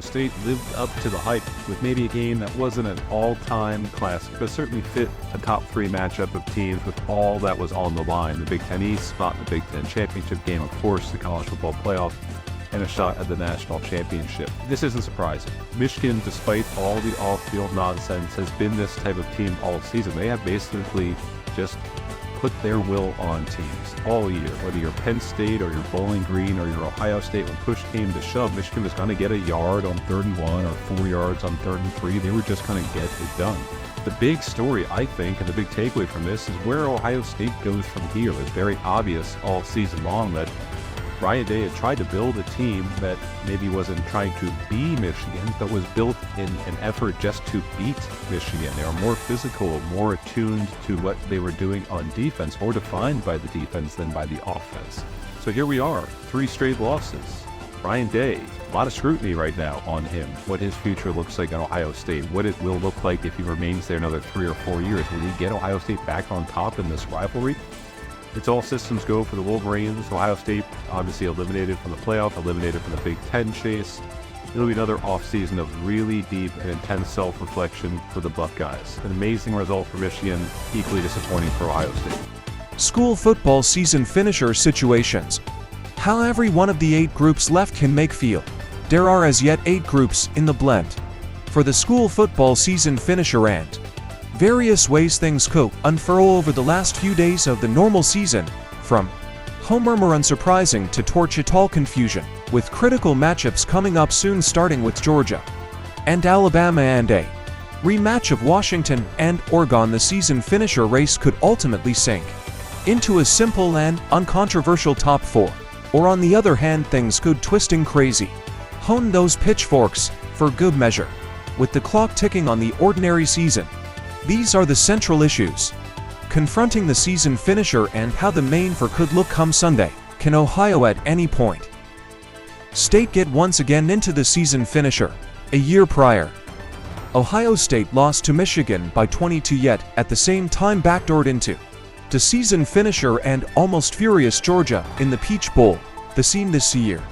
State lived up to the hype with maybe a game that wasn't an all-time classic, but certainly fit a top three matchup of teams with all that was on the line. The Big Ten East spot in the Big Ten championship game, of course, the college football playoff, and a shot at the national championship. This isn't surprising. Michigan, despite all the off-field nonsense, has been this type of team all season. They have basically just put their will on teams all year. Whether you're Penn State or you're Bowling Green or you're Ohio State, when push came to shove, Michigan was going to get a yard on 3rd and 1 or 4 yards on 3rd and 3. They were just going to get it done. The big story, I think, and the big takeaway from this is where Ohio State goes from here. It's very obvious all season long that Ryan Day had tried to build a team that maybe wasn't trying to be Michigan, but was built in an effort just to beat Michigan. They were more physical, more attuned to what they were doing on defense, more defined by the defense than by the offense. So here we are, 3 straight losses. Ryan Day, a lot of scrutiny right now on him, what his future looks like at Ohio State, what it will look like if he remains there another 3 or 4 years. Will he get Ohio State back on top in this rivalry? It's all systems go for the Wolverines. Ohio State obviously eliminated from the playoff, eliminated from the Big Ten chase. It'll be another offseason of really deep and intense self-reflection for the Buckeyes. An amazing result for Michigan, equally disappointing for Ohio State. School football season finisher situations. How every one of the 8 groups left can make feel. There are as yet 8 groups in the blend for the school football season finisher and various ways things could unfurl over the last few days of the normal season, from ho-murmur unsurprising to torch it all confusion, with critical matchups coming up soon, starting with Georgia and Alabama and a rematch of Washington and Oregon. The season finisher race could ultimately sink into a simple and uncontroversial top 4, or on the other hand things could twisting crazy. Hone those pitchforks for good measure, with the clock ticking on the ordinary season. These are the central issues confronting the season finisher and how the main for could look come Sunday. Can Ohio at any point State get once again into the season finisher? A year prior, Ohio State lost to Michigan by 22, yet at the same time backdoored into the season finisher and almost furious Georgia in the Peach Bowl. The scene this year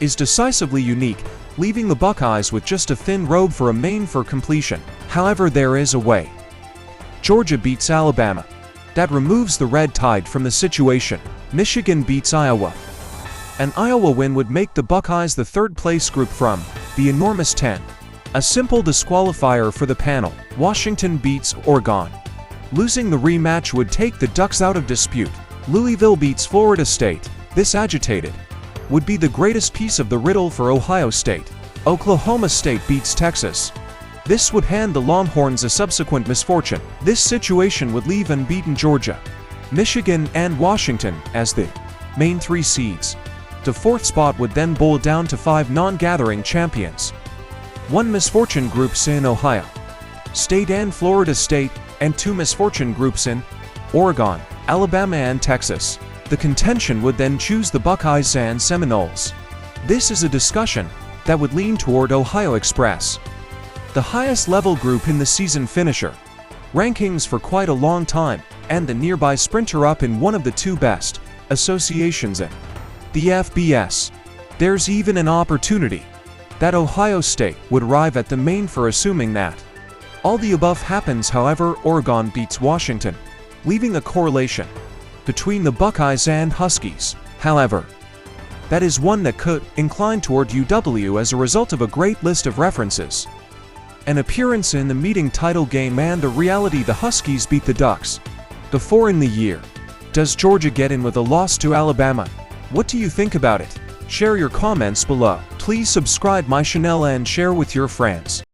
is decisively unique, leaving the Buckeyes with just a thin road for a main for completion. However, there is a way. Georgia beats Alabama. That removes the red tide from the situation. Michigan beats Iowa. An Iowa win would make the Buckeyes the 3rd place group from the enormous 10. A simple disqualifier for the panel. Washington beats Oregon. Losing the rematch would take the Ducks out of dispute. Louisville beats Florida State. This agitated would be the greatest piece of the riddle for Ohio State. Oklahoma State beats Texas. This would hand the Longhorns a subsequent misfortune. This situation would leave unbeaten Georgia, Michigan, and Washington as the main 3 seeds. The 4th spot would then boil down to 5 non-gathering champions. 1 misfortune groups in Ohio State and Florida State, and 2 misfortune groups in Oregon, Alabama, and Texas. The contention would then choose the Buckeyes and Seminoles. This is a discussion that would lean toward Ohio Express, the highest level group in the season finisher rankings for quite a long time, and the nearby sprinter up in one of the 2 best associations in the FBS. There's even an opportunity that Ohio State would arrive at the main for, assuming that all the above happens. However, Oregon beats Washington, leaving a correlation between the Buckeyes and Huskies. However, that is one that could incline toward UW as a result of a great list of references, an appearance in the meeting title game, and the reality the Huskies beat the Ducks before in the year. Does Georgia get in with a loss to Alabama? What do you think about it? Share your comments below. Please subscribe my channel and share with your friends.